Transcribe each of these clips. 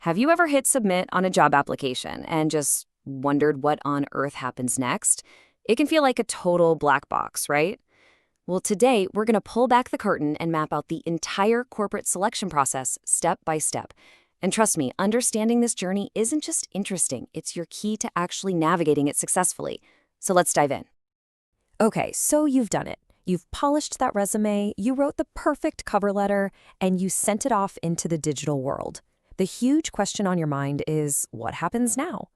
Have you ever hit submit on a job application and just wondered what on earth happens next? It can feel like a total black box, right? Well, today we're going to pull back the curtain and map out the entire corporate selection process step by step. And trust me, understanding this journey isn't just interesting, it's your key to actually navigating it successfully. So let's dive in. Okay, so you've done it. You've polished that resume, you wrote the perfect cover letter, and you sent it off into the digital world. The huge question on your mind is, what happens now?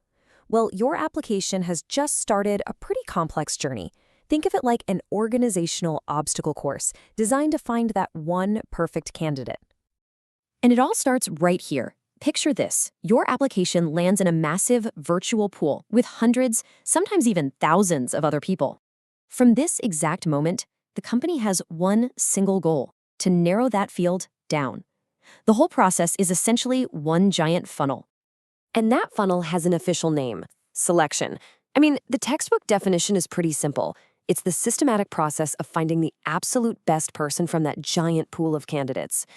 Well, your application has just started a pretty complex journey. Think of it like an organizational obstacle course designed to find that one perfect candidate. And it all starts right here. Picture this. Your application lands in a massive virtual pool with hundreds, sometimes even thousands of other people. From this exact moment, the company has one single goal: to narrow that field down. The whole process is essentially one giant funnel. And that funnel has an official name: selection. I mean, the textbook definition is pretty simple. It's the systematic process of finding the absolute best person from that giant pool of candidates.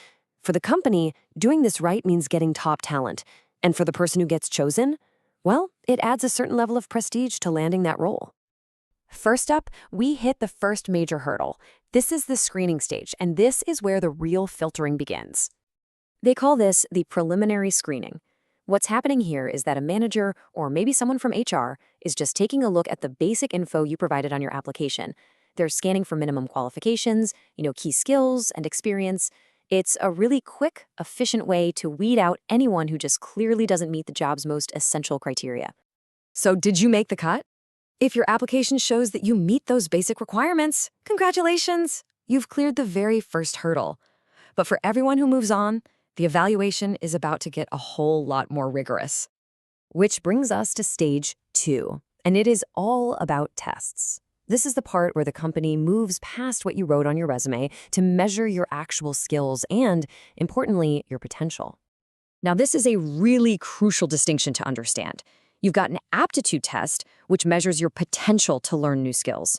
For the company, doing this right means getting top talent. And for the person who gets chosen, well, it adds a certain level of prestige to landing that role. First up, we hit the first major hurdle. This is the screening stage, and this is where the real filtering begins. They call this the preliminary screening. What's happening here is that a manager, or maybe someone from HR, is just taking a look at the basic info you provided on your application. They're scanning for minimum qualifications, key skills and experience. It's a really quick, efficient way to weed out anyone who just clearly doesn't meet the job's most essential criteria. So did you make the cut? If your application shows that you meet those basic requirements, congratulations! You've cleared the very first hurdle. But for everyone who moves on, the evaluation is about to get a whole lot more rigorous. Which brings us to stage 2, and it is all about tests. This is the part where the company moves past what you wrote on your resume to measure your actual skills and, importantly, your potential. Now, this is a really crucial distinction to understand. You've got an aptitude test, which measures your potential to learn new skills.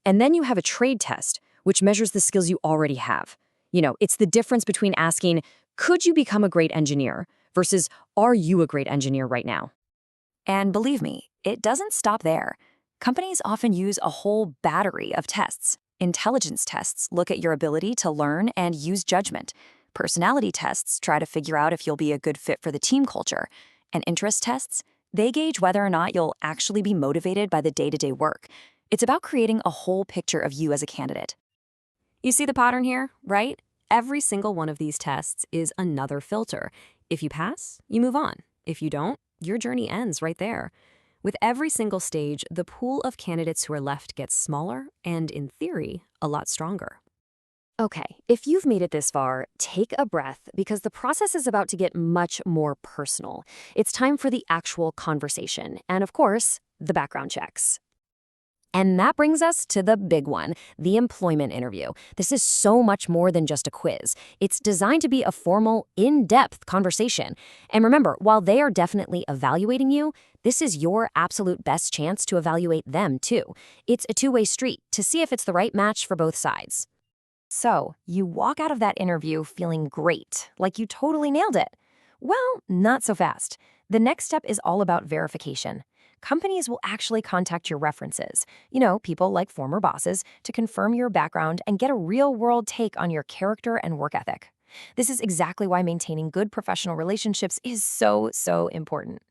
And then you have a trade test, which measures the skills you already have. It's the difference between asking, could you become a great engineer, versus, are you a great engineer right now? And believe me, it doesn't stop there. Companies often use a whole battery of tests. Intelligence tests look at your ability to learn and use judgment. Personality tests try to figure out if you'll be a good fit for the team culture. And interest tests, they gauge whether or not you'll actually be motivated by the day-to-day work. It's about creating a whole picture of you as a candidate. You see the pattern here, right? Every single one of these tests is another filter. If you pass, you move on. If you don't, your journey ends right there. With every single stage, the pool of candidates who are left gets smaller and, in theory, a lot stronger. Okay, if you've made it this far, take a breath because the process is about to get much more personal. It's time for the actual conversation and, of course, the background checks. And that brings us to the big one, the employment interview. This is so much more than just a quiz. It's designed to be a formal, in-depth conversation. And remember, while they are definitely evaluating you, this is your absolute best chance to evaluate them too. It's a two-way street to see if it's the right match for both sides. So, you walk out of that interview feeling great, like you totally nailed it. Well, not so fast. The next step is all about verification. Companies will actually contact your references, people like former bosses, to confirm your background and get a real-world take on your character and work ethic. This is exactly why maintaining good professional relationships is so important.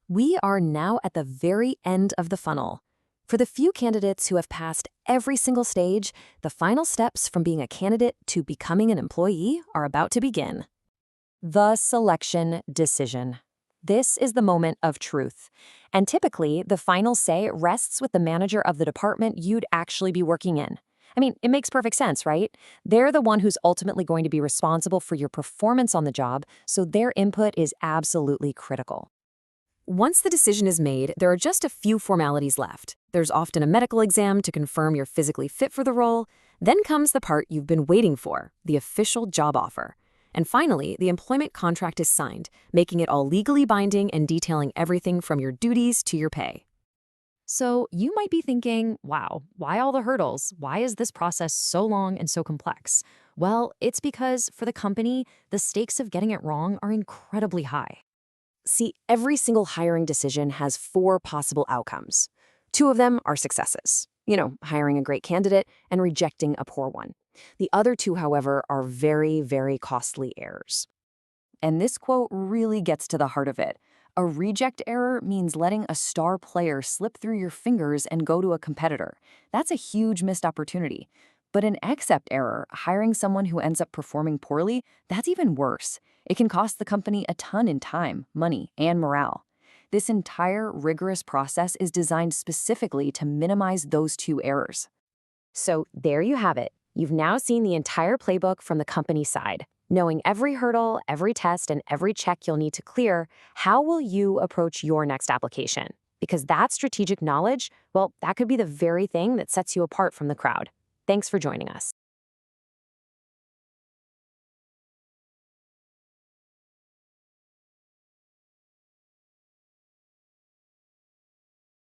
We are now at the very end of the funnel. For the few candidates who have passed every single stage, the final steps from being a candidate to becoming an employee are about to begin. The selection decision. This is the moment of truth. And typically, the final say rests with the manager of the department you'd actually be working in. I mean, it makes perfect sense, right? They're the one who's ultimately going to be responsible for your performance on the job, so their input is absolutely critical. Once the decision is made, there are just a few formalities left. There's often a medical exam to confirm you're physically fit for the role. Then comes the part you've been waiting for, the official job offer. And finally, the employment contract is signed, making it all legally binding and detailing everything from your duties to your pay. So you might be thinking, wow, why all the hurdles? Why is this process so long and so complex? Well, it's because for the company, the stakes of getting it wrong are incredibly high. See, every single hiring decision has 4 possible outcomes. 2 of them are successes. Hiring a great candidate and rejecting a poor one. The other 2, however, are very, very costly errors. And this quote really gets to the heart of it. A reject error means letting a star player slip through your fingers and go to a competitor. That's a huge missed opportunity. But an accept error, hiring someone who ends up performing poorly, that's even worse. It can cost the company a ton in time, money, and morale. This entire rigorous process is designed specifically to minimize those 2 errors. So there you have it. You've now seen the entire playbook from the company side. Knowing every hurdle, every test, and every check you'll need to clear, how will you approach your next application? Because that strategic knowledge, well, that could be the very thing that sets you apart from the crowd. Thanks for joining us.